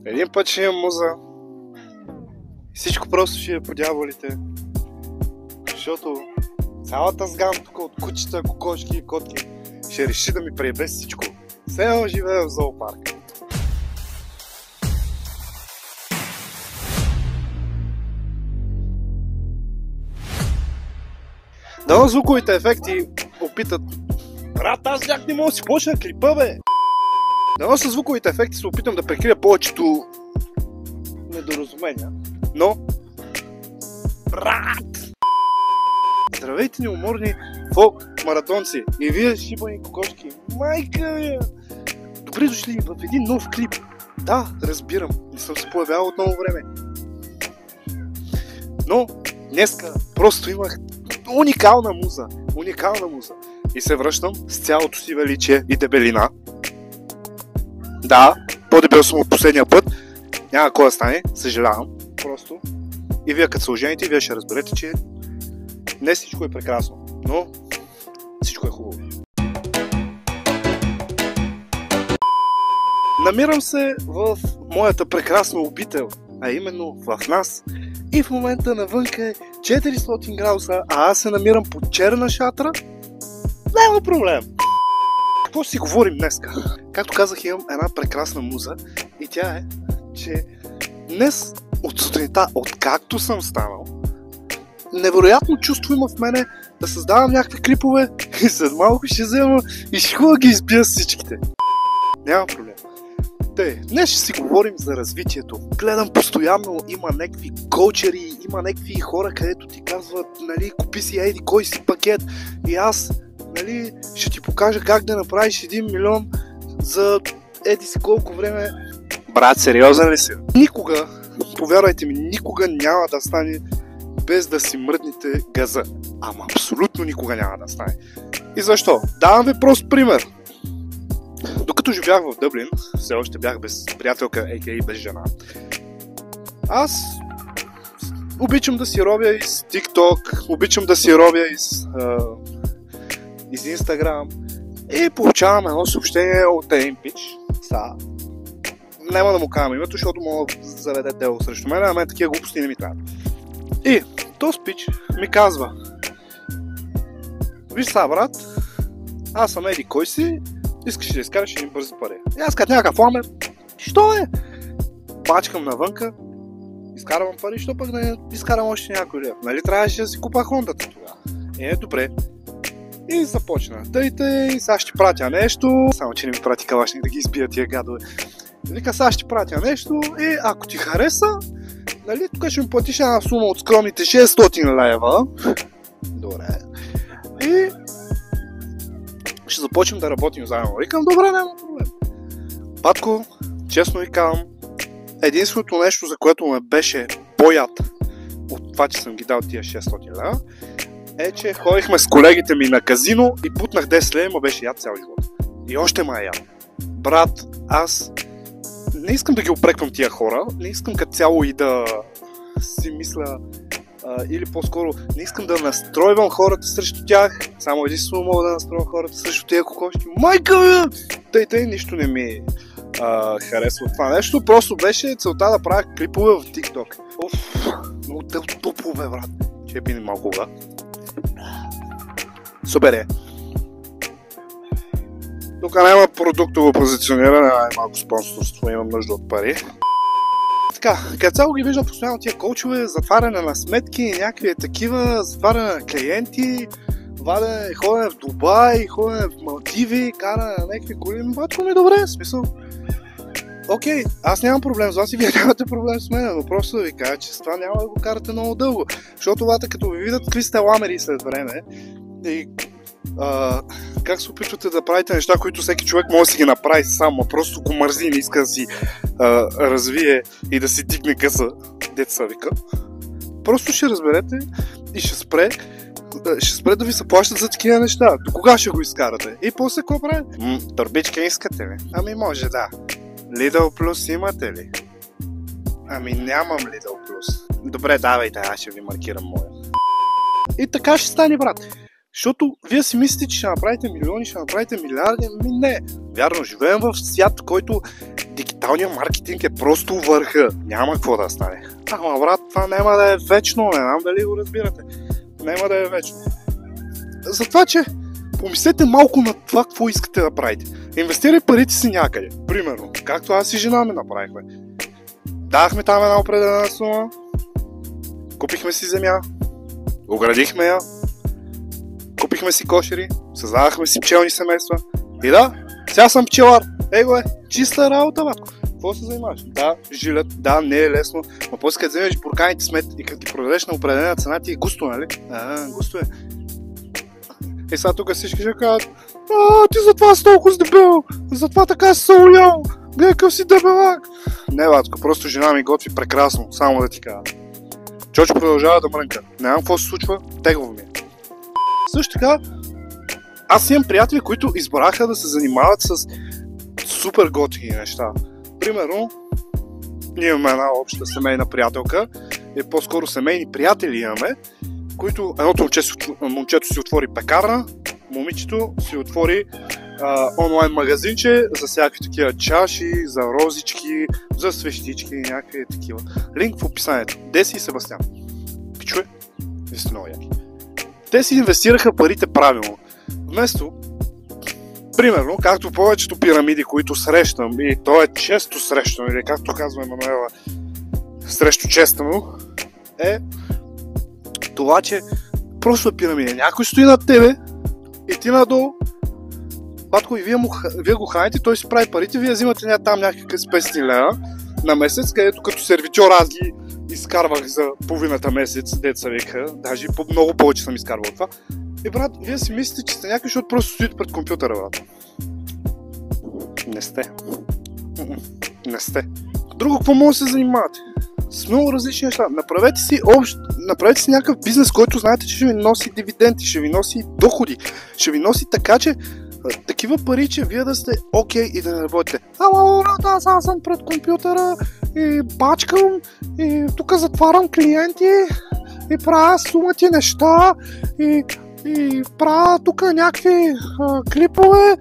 Един път ще имам муза и всичко просто ще е по дяволите. Защото цялата сган тук от кучета, кокошки и котки ще реши да ми преебе всичко. Все едно живея в зоопарк. Дано звуковите ефекти опитат... Брат, аз някак не мога да си почна клипа, бе! Дано с звуковите ефекти се опитам да прекрия повечето недоразумения. Но... Брат! Здравейте, неуморни фолк маратонци! И вие, шибани кокошки! Майка ми! Добре дошли в един нов клип. Да, разбирам, не съм се появявал от много време. Но днеска просто имах уникална муза. И се връщам с цялото си величие и дебелина. Да, по-дебел съм от последния път. Няма кой да стане, съжалявам. Просто. И вие като се ожените, вие ще разберете, че не всичко е прекрасно, но всичко е хубаво. Намирам се в моята прекрасна обител, а именно в нас. И в момента навънка е 400 градуса, а аз се намирам под черна шатра. Няма проблем. Какво си говорим днеска? Както казах, имам една прекрасна муза и тя е, че днес от сутринта, откакто съм станал, невероятно чувство има в мене да създавам някакви клипове и след малко ще взема и ще хубаво ги избия всичките. Няма проблем. Днес ще си говорим за развитието. Гледам постоянно, има някакви коучери, има някакви хора, където ти казват, нали, купи си еди кой си пакет и аз, нали, ще ти покажа как да направиш 1 милион за еди си колко време. Брат, сериозен ли си? Никога, повярвайте ми, никога няма да стане без да си мръднете газа. Ама абсолютно никога няма да стане. И защо? Давам ви прост пример. Докато живях в Дъблин, все още бях без приятелка, а.к.а. без жена. Аз обичам да си робя из TikTok, обичам да си робя из Instagram и получавам едно съобщение от един пич. Няма да му казвам името, защото мога да заведе дело срещу мен, а мен такива глупости не ми трябва. И този пич ми казва: виж са, брат, аз съм еди кой си, искаш да изкараш един бързи пари. И аз като някакъв ламер, що е? Пачкам навънка, изкарвам пари, що пък да изкарам още някой лев. Нали трябваше да си купа хондата тогава? Добре. И започна. Тъй, сега ще пратя нещо, само че не ми прати калашник да ги избия тия гадове. Вика, сега ще пратя нещо и ако ти хареса, нали, тук ще ми платиш една сума от скромните 600 лева. Добре. И ще започнем да работим заедно. Викам, добре, няма проблем. Батко, честно ви казвам, единственото нещо, за което ме беше по-яд от това, че съм ги дал тия 600 лева, е, че ходихме с колегите ми на казино и бутнах 10 лева и ме беше яд цял живот. И още ме е яд. Брат, аз не искам да ги опреквам тия хора, не искам като цяло и да си мисля, или по-скоро не искам да настройвам хората срещу тях, само единствено мога да настройвам хората срещу тия кокошки. Майка ми! Тъй, нищо не ми харесва това нещо, просто беше целта да правя клипове в TikTok. Много топове, брат. Ще пинем малко вода. Супер е. Тук няма продуктово позициониране, малко спонсорство, имам нужда от пари. Така, като цяло ги виждам постоянно тия коучове, затваряне на сметки, някакви такива, затваряне на клиенти, ходене в Дубай, ходене в Малдиви, каране на някакви коли. Батко ми добре, смисъл. Окей, аз нямам проблем с вас и вие нямате проблем с мен, но просто да ви кажа, че с това няма да го карате много дълго. Защото вата, като ви видят какви сте ламери след време и как се опитвате да правите неща, които всеки човек може да си ги направи сам, а просто го мързи и не иска да си развие и да си дигне къса, деца вика. Просто ще разберете и ще спре да ви се плащат за такива неща. До кога ще го изкарате? И после какво прави? Торбичка искате ли? Ами може да. Lidl Plus имате ли? Ами нямам Lidl Plus. Добре, давайте, аз ще ви маркирам моя. И така ще стане, брат. Защото вие си мислите, че ще направите милиони, ще направите милиарди. Ами не. Вярно, живеем в свят, който дигиталният маркетинг е просто върха. Няма какво да стане. Ама брат, това няма да е вечно, не знам дали го разбирате. Няма да е вечно. Затова, че помислете малко на това, какво искате да правите. Инвестирай парите си някъде. Примерно, както аз и жена ми направихме. Дахме там една определена сума, купихме си земя, оградихме я, купихме си кошери, създадахме си пчелни семейства. И да, сега съм пчелар. Его е, чиста работа, батко. Какво се занимаваш? Да, жилят, да, не е лесно, но после като вземеш бурканите смет и като ги продадеш на определена цена, ти е густо, нали? Густо е. И сега тук всички ще кажат: ти затова си толкова дебел, затова така си се улял, гледай къв си дебелак. Не, батко, просто жена ми готви прекрасно, само да ти кажа. Чочо продължава да мрънка. Не знам какво се случва, тегло ми е. Също така, аз имам приятели, които избраха да се занимават с супер готини неща. Примерно, ние имаме една обща семейна приятелка, и по-скоро семейни приятели имаме, които едното момчето си отвори пекарна, момичето си отвори онлайн магазинче за всякакви такива чаши, за розички, за свещички и някакви такива. Линк в описанието. Деси и Себастиан. Пичуе? Ви сте много яки. Те си инвестираха парите правилно. Вместо, примерно, както повечето пирамиди, които срещам, и то е често срещано, или както казва Емануела, срещу честно, е това, че просто е пирамида. Някой стои над тебе и ти надолу. Батко, и вие го храните, той си прави парите, вие взимате там някакви 500 лева на месец, където като сервитьор аз ги изкарвах за половината месец, деца века, даже много повече съм изкарвал това. И брат, вие си мислите, че сте някакви, защото просто стоите пред компютъра, брат. Не сте. Не сте. Друго, какво може да се занимавате? С много различни неща. Направете си някакъв бизнес, който знаете, че ще ви носи дивиденти, ще ви носи доходи, ще ви носи така, че такива пари, че вие да сте окей и да не работите. Ама, брат, аз съм пред компютъра и бачкам и тук затварям клиенти и правя сумати неща и правя тук някакви клипове,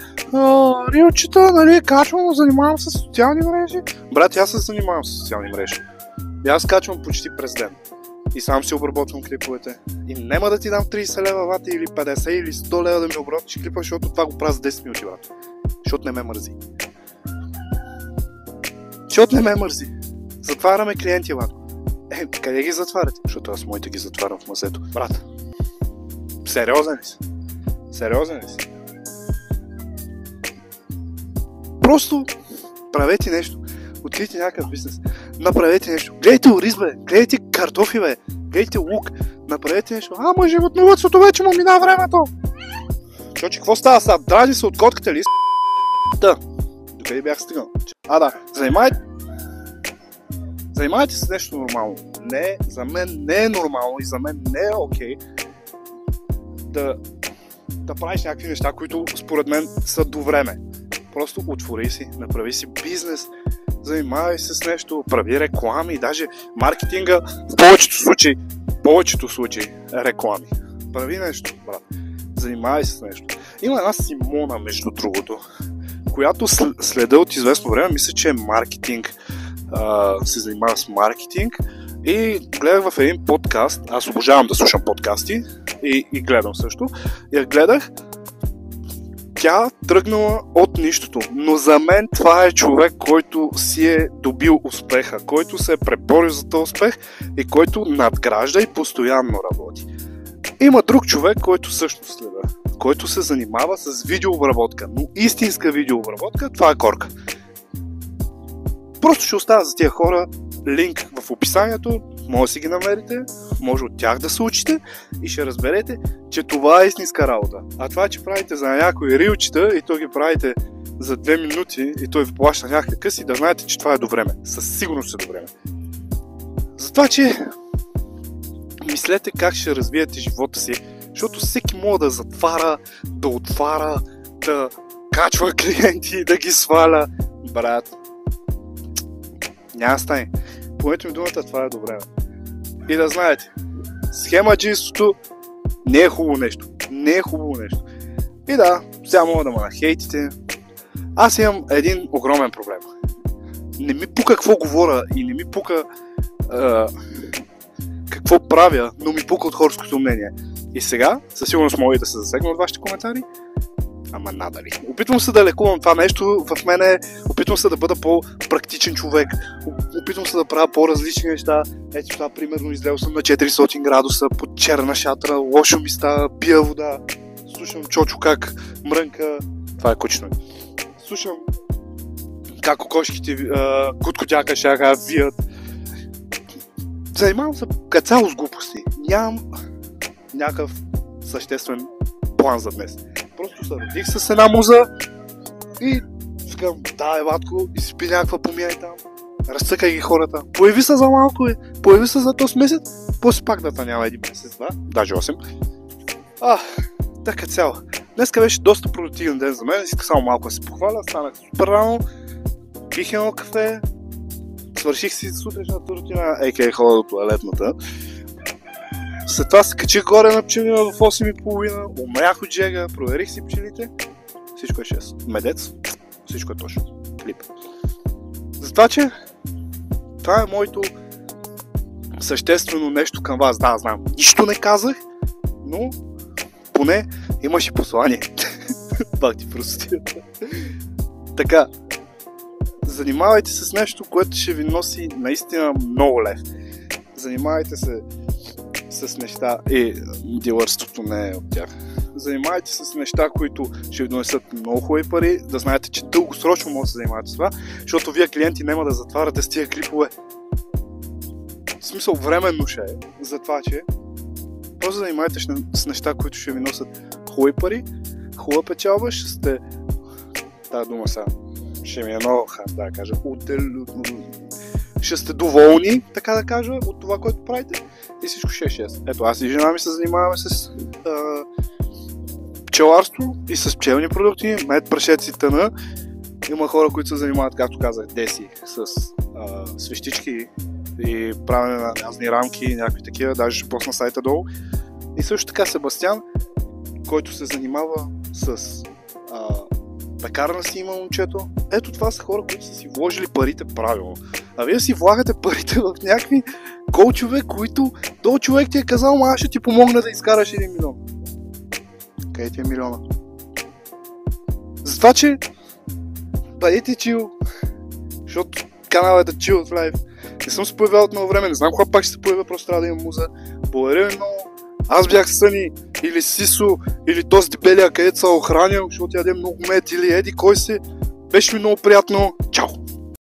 рилчета, нали, качвам, занимавам се с социални мрежи. Брат, аз се занимавам с социални мрежи. И аз качвам почти през ден. И сам си обработвам клиповете. И няма да ти дам 30 лева вати или 50 или 100 лева да ми обработиш клипа, защото това го правя за 10 минути, брат. Защото не ме мързи. Защото не ме мързи. Затваряме клиенти, брат. Къде ги затваряте? Защото аз моите ги затварям в мазето. Брат, сериозен ли си? Сериозен ли си? Просто правете нещо. Открийте някакъв бизнес. Направете нещо. Гледайте ориз, бе. Гледайте картофи, бе. Гледайте лук. Направете нещо. Ама животновъдството вече му мина времето. Чочи, какво става сега? Дрази се от котката ли? Да. Докъде бях стигнал? Да. Занимайте се с нещо нормално. Не, за мен не е нормално и за мен не е окей да правиш някакви неща, които според мен са до време. Просто отвори си, направи си бизнес, занимавай се с нещо, прави реклами, даже маркетинга в повечето случаи реклами. Прави нещо, брат. Занимавай се с нещо. Има една Симона, между другото, която следа от известно време, мисля, че е маркетинг, се занимава с маркетинг и гледах в един подкаст, аз обожавам да слушам подкасти и гледам също, и я гледах. Тя тръгнала от нищото, но за мен това е човек, който си е добил успеха, който се е преборил за този успех и който надгражда и постоянно работи. Има друг човек, който също следа, който се занимава с видеообработка, но истинска видеообработка, това е Корка. Просто ще оставя за тия хора линк в описанието, може да си ги намерите, може от тях да се учите и ще разберете, че това е истинска работа. А това, че правите за някои рилчета и то ги правите за 2 минути и той ви плаща някакъв къси, да знаете, че това е до време. Със сигурност е до време. Затова, че мислете как ще развиете живота си, защото всеки може да затваря, да отваря, да качва клиенти, да ги сваля. Брат, няма стане. Помнете ми думата, това е до време. И да знаете, схемаджийството не е хубаво нещо. Не е хубаво нещо. И да, сега мога да ме нахейтите. Аз имам един огромен проблем. не ми пука какво говоря и не ми пука какво правя, но ми пука от хорското мнение. И сега, със сигурност мога и да се засегна от вашите коментари, ама надали. Опитвам се да лекувам това нещо в мене, опитвам се да бъда по-практичен човек, опитвам се да правя по-различни неща. Ето това, примерно, излел съм на 400 градуса, под черна шатра, лошо ми става, пия вода, слушам Чочо как мрънка, това е кучно. Слушам как кокошките куткотяка шаха вият. Занимавам се като цяло с глупости. Нямам някакъв съществен план за днес. Просто се родих с една муза и викам, да, Еватко, изпи някаква помия и там. Разцъкай ги хората. Появи се за малко, появи се за този месец, после пак да няма един месец, да? Даже 8. Така цяло. Днеска беше доста продуктивен ден за мен, иска само малко да се похваля, станах супер рано, пих едно кафе, свърших си сутрешната рутина, хода до туалетната. След това се качих горе на пчелина в 8:30, умрях от жега, проверих си пчелите, всичко е 6. Медец, всичко е точно. Клип. Затова, че това е моето съществено нещо към вас. Да, знам, нищо не казах, но поне имаше послание. Пак ти простията. Така, занимавайте се с нещо, което ще ви носи наистина много лев. Занимавайте се с неща, дилърството не е от тях. Занимавайте се с неща, които ще ви донесат много хубави пари, да знаете, че дългосрочно може да се занимавате с това, защото вие клиенти няма да затваряте с тия клипове. В смисъл, временно ще е, за това, че просто занимавайте с неща, които ще ви носят хубави пари, хубава печалба, ще сте... Тази дума сега ще ми е много да кажа, ще сте доволни, така да кажа, от това, което правите и всичко ще е 6. Ето, аз и жена ми се занимаваме с пчеларство и с пчелни продукти, мед, прашеци, тъна. Има хора, които се занимават, както казах, деси, с свещички и правене на разни рамки и някакви такива, даже ще пусна сайта долу. И също така Себастиан, който се занимава с пекарна си има момчето. Ето това са хора, които са си вложили парите правилно. А вие си влагате парите в някакви коучове, които този човек ти е казал, аз ще ти помогна да изкараш 1 милион. Къде ти е милиона? Затова, че бъдете чил, защото каналът е Chill of Life. Не съм се появял от много време, не знам кога пак ще се появя, просто трябва да имам муза. Благодаря ви много. Аз бях Съни, или Сисо, или този дебелия, където са охранял, защото ядем много мед, или еди кой си. Беше ми много приятно. Чао!